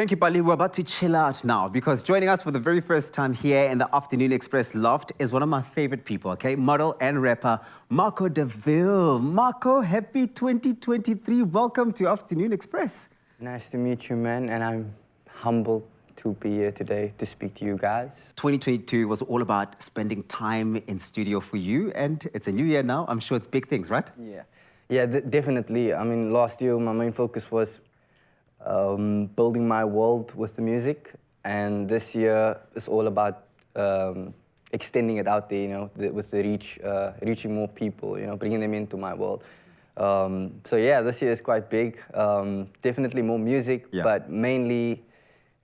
Thank you, Bali. We're about to chill out now because joining us for the very first time here in the Afternoon Express loft is one of my favorite people, okay? Model and rapper, Marco DeVille. Marco, happy 2023. Welcome to Afternoon Express. Nice to meet you, man, and I'm humbled to be here today to speak to you guys. 2022 was all about spending time in studio for you, and it's a new year now. I'm sure it's big things, right? Yeah, definitely. I mean, last year my main focus was building my world with the music, and this year is all about extending it out there, you know, with the reach, reaching more people, you know, bringing them into my world. So yeah, this year is quite big. Definitely more music, but mainly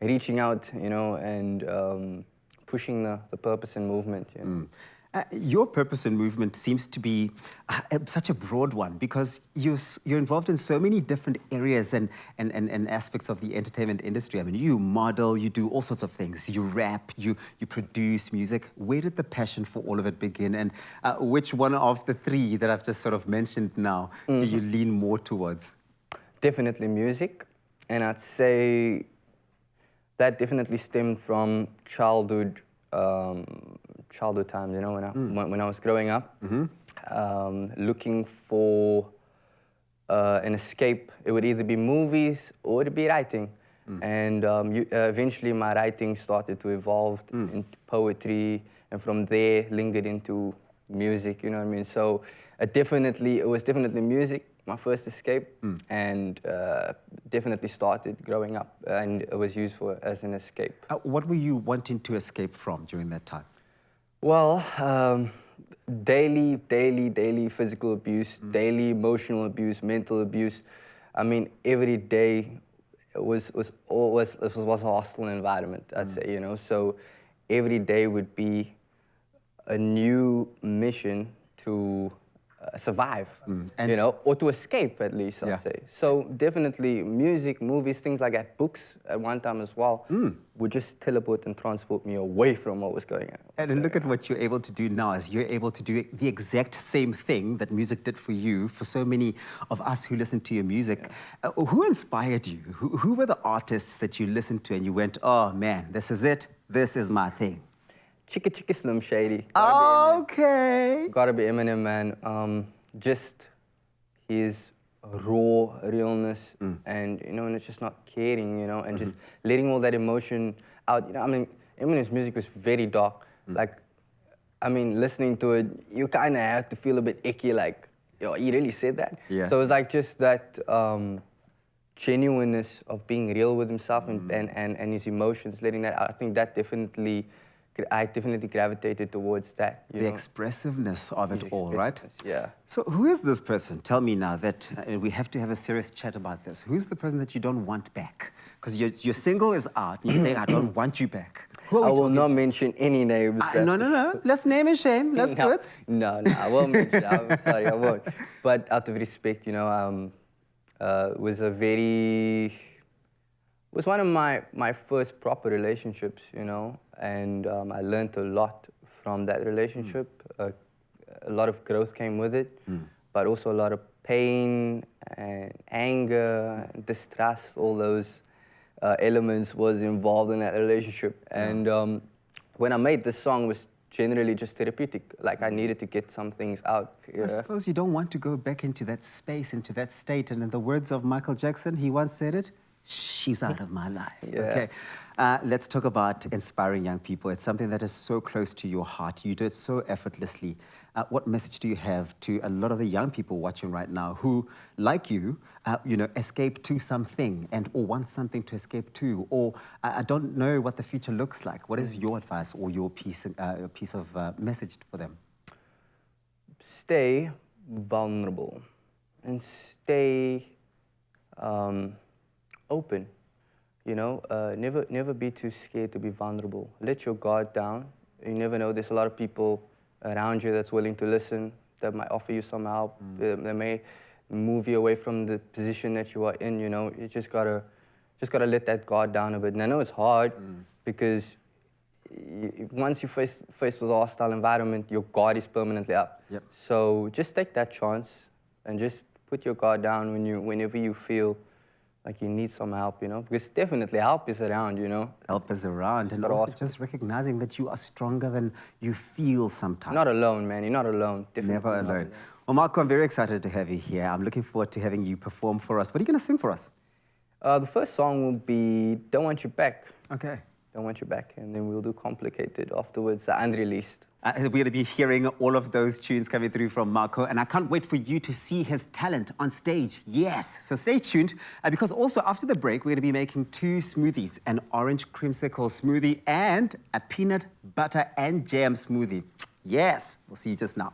reaching out, you know, and pushing the purpose and movement. You know? Your purpose and movement seems to be such a broad one because you're involved in so many different areas and aspects of the entertainment industry. I mean, you model, you do all sorts of things. You rap, you produce music. Where did the passion for all of it begin? And which one of the three that I've just sort of mentioned now do you lean more towards? Definitely music. And I'd say that definitely stemmed from childhood times, you know, when I was growing up, looking for an escape. It would either be movies or it would be writing. And eventually my writing started to evolve into poetry, and from there lingered into music, you know what I mean? So it was definitely music, my first escape, and definitely started growing up, and it was used as an escape. What were you wanting to escape from during that time? Well, daily physical abuse, daily emotional abuse, mental abuse. I mean, every day was a hostile environment, I'd say, you know. So every day would be a new mission to survive, you know, or to escape at least, I'd say. So definitely music, movies, things like that, books at one time as well, would just teleport and transport me away from what was going on. And look at what you're able to do now, is you're able to do the exact same thing that music did for you, for so many of us who listen to your music. Who inspired you? Who were the artists that you listened to and you went, oh man, this is it, this is my thing? Chicka Slim Shady. Okay. Gotta be Eminem, man. Just his raw realness, and you know, and it's just not caring, you know, and just letting all that emotion out. You know, I mean, Eminem's music was very dark. Like, I mean, listening to it, you kind of have to feel a bit icky, like, yo, he really said that. So it was like just that genuineness of being real with himself and his emotions, letting that out. I think that I definitely gravitated towards that. The expressiveness of it all, right? Yeah. So who is this person? Tell me now that we have to have a serious chat about this. Who's the person that you don't want back? Because your single is out and you say, I don't want you back. I will not mention any names. No. Let's name and shame. Let's do it. No, I won't mention. I'm sorry, I won't. But out of respect, you know, was one of my first proper relationships, you know, and I learned a lot from that relationship. A lot of growth came with it, but also a lot of pain and anger, and distrust, all those elements was involved in that relationship. And when I made this song, it was generally just therapeutic. Like, I needed to get some things out. I suppose you don't want to go back into that space, into that state. And in the words of Michael Jackson, he once said it, she's out of my life. Okay, let's talk about inspiring young people. It's something that is so close to your heart. You do it so effortlessly. What message do you have to a lot of the young people watching right now who, like you, you know, escape to something or want something to escape to, or I don't know what the future looks like? What is your advice or your piece of message for them? Stay vulnerable and stay open, you know, never be too scared to be vulnerable. Let your guard down. You never know, there's a lot of people around you that's willing to listen, that might offer you some help, they may move you away from the position that you are in, you know. You just gotta let that guard down a bit. And I know it's hard because once you face with a hostile environment, your guard is permanently up. So just take that chance and just put your guard down whenever you feel like you need some help, you know, because definitely help is around, you know. Help is around, and Gotta also ask. just recognizing that you are stronger than you feel sometimes. Not alone, man. You're not alone. Definitely Never not alone. Well, Marco, I'm very excited to have you here. I'm looking forward to having you perform for us. What are you going to sing for us? The first song will be Don't Want You Back. Okay. Don't Want You Back. And then we'll do Complicated afterwards, unreleased. We're going to be hearing all of those tunes coming through from Marco, and I can't wait for you to see his talent on stage. Yes, so stay tuned, because also after the break, we're going to be making 2 smoothies, an orange creamsicle smoothie and a peanut butter and jam smoothie. Yes, we'll see you just now.